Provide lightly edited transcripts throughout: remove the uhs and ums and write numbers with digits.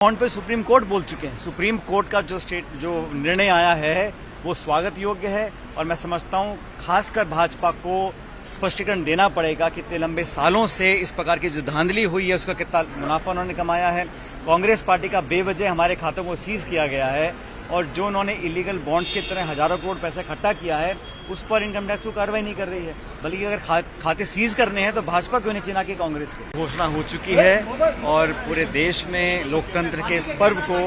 Bond पे supreme court बोल चुके हैं। सुप्रीम कोर्ट का जो निर्णय आया है वो स्वागत योग्य है और मैं समझता हूं खासकर भाजपा को स्पष्टीकरण देना पड़ेगा कि इतने लंबे सालों से इस प्रकार की जो धांधली हुई है उसका कितना मुनाफा उन्होंने कमाया है। कांग्रेस पार्टी का बेवजह हमारे खातों को सीज किया गया है और जो उन्होंने इलीगल बॉन्ड्स की तरह हजारों करोड़ पैसे इकट्ठा किया है उस पर इनकम टैक्स को कार्रवाई नहीं कर रही है। बल्कि अगर खाते सीज करने हैं तो भाजपा क्यों नहीं चिना की कांग्रेस की घोषणा हो चुकी है और पूरे देश में लोकतंत्र के इस पर्व को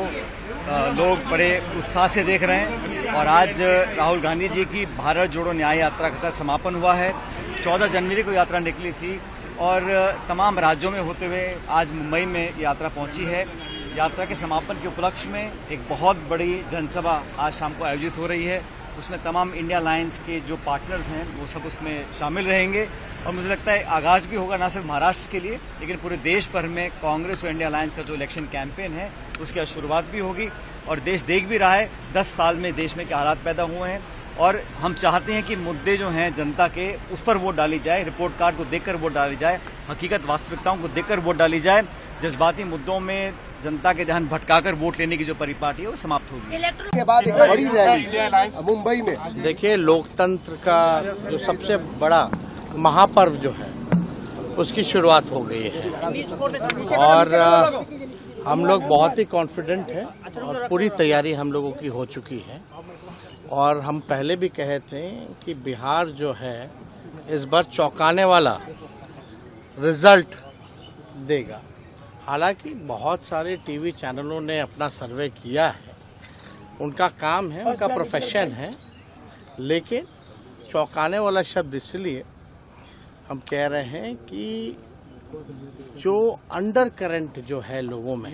लोग बड़े उत्साह से देख रहे हैं। और आज राहुल गांधी जी की भारत जोड़ो न्याय यात्रा का कल समापन हुआ है। 14 जनवरी को यात्रा निकली थी और तमाम राज्यों में होते हुए आज मुंबई में यात्रा पहुंची है। यात्रा के समापन के उपलक्ष्य में एक बहुत बड़ी जनसभा आज शाम को आयोजित हो रही है। उसमें तमाम इंडिया अलायंस के जो पार्टनर्स हैं वो सब उसमें शामिल रहेंगे और मुझे लगता है आगाज भी होगा न सिर्फ महाराष्ट्र के लिए लेकिन पूरे देश भर में कांग्रेस और इंडिया अलायंस का जो इलेक्शन कैंपेन है उसकी शुरुआत भी होगी। और देश देख भी रहा है 10 साल में देश में क्या हालात पैदा हुए हैं और हम चाहते हैं कि मुद्दे जो हैं जनता के उस पर वोट डाली जाए, रिपोर्ट कार्ड को देखकर वोट डाली जाए, हकीकत वास्तविकताओं को देखकर वोट डाली जाए। जज्बाती मुद्दों में जनता के ध्यान भटकाकर वोट लेने की जो परिपाटी है वो समाप्त होगी। के बाद एक बड़ी रैली मुंबई में। देखिए, लोकतंत्र का जो सबसे बड़ा महापर्व जो है उसकी शुरुआत हो गई है और हम लोग बहुत ही कॉन्फिडेंट हैं और पूरी तैयारी हम लोगों की हो चुकी है। और हम पहले भी कहे थे कि बिहार जो है इस बार चौंकाने वाला रिजल्ट देगा। हालांकि बहुत सारे टीवी चैनलों ने अपना सर्वे किया है, उनका काम है, उनका प्रोफेशन है, लेकिन चौंकाने वाला शब्द इसलिए हम कह रहे हैं कि जो अंडर करंट जो है लोगों में,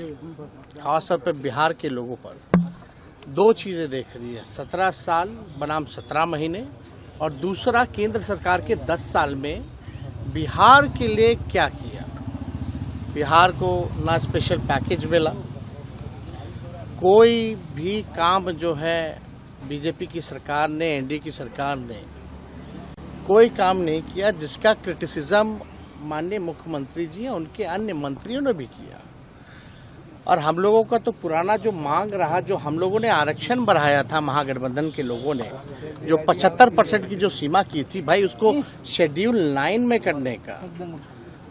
खासतौर पर बिहार के लोगों पर दो चीज़ें देख रही है। 17 साल बनाम 17 महीने और दूसरा केंद्र सरकार के 10 साल में बिहार के लिए क्या किया। बिहार को ना स्पेशल पैकेज मिला, कोई भी काम जो है बीजेपी की सरकार ने, एनडीए की सरकार ने कोई काम नहीं किया जिसका क्रिटिसिज्म माननीय मुख्यमंत्री जी हैं, उनके अन्य मंत्रियों ने भी किया। और हम लोगों का तो पुराना जो मांग रहा, जो हम लोगों ने आरक्षण बढ़ाया था महागठबंधन के लोगों ने, जो 75% की जो सीमा की थी भाई, उसको शेड्यूल 9 में करने का,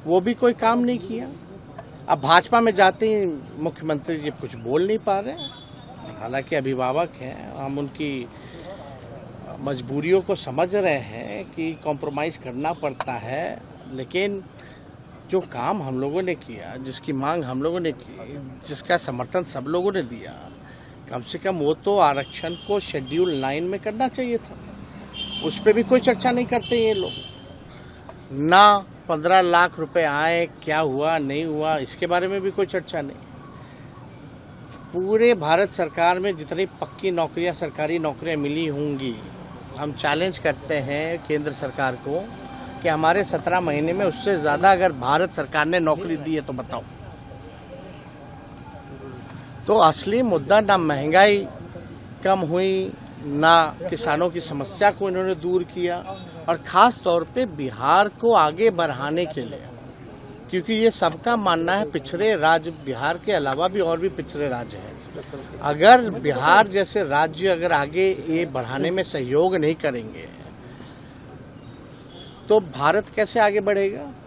वो भी कोई काम नहीं किया। अब भाजपा में जाते ही मुख्यमंत्री जी कुछ बोल नहीं पा रहे। हालांकि अभिभावक हैं, हम उनकी मजबूरियों को समझ रहे हैं कि कॉम्प्रोमाइज़ करना पड़ता है, लेकिन जो काम हम लोगों ने किया, जिसकी मांग हम लोगों ने की, जिसका समर्थन सब लोगों ने दिया, कम से कम वो तो आरक्षण को शेड्यूल 9 में करना चाहिए था। उस पर भी कोई चर्चा नहीं करते ये लोग। ना 15 लाख रुपए आए, क्या हुआ नहीं हुआ, इसके बारे में भी कोई चर्चा नहीं। पूरे भारत सरकार में जितनी पक्की नौकरियां, सरकारी नौकरियां मिली होंगी, हम चैलेंज करते हैं केंद्र सरकार को कि हमारे 17 महीने में उससे ज़्यादा अगर भारत सरकार ने नौकरी दी है तो बताओ। तो असली मुद्दा ना महंगाई कम हुई, ना किसानों की समस्या को इन्होंने दूर किया और ख़ास तौर पे बिहार को आगे बढ़ाने के लिए, क्योंकि ये सबका मानना है पिछड़े राज्य, बिहार के अलावा भी और भी पिछड़े राज्य हैं। अगर बिहार जैसे राज्य अगर आगे ये बढ़ाने में सहयोग नहीं करेंगे तो भारत कैसे आगे बढ़ेगा।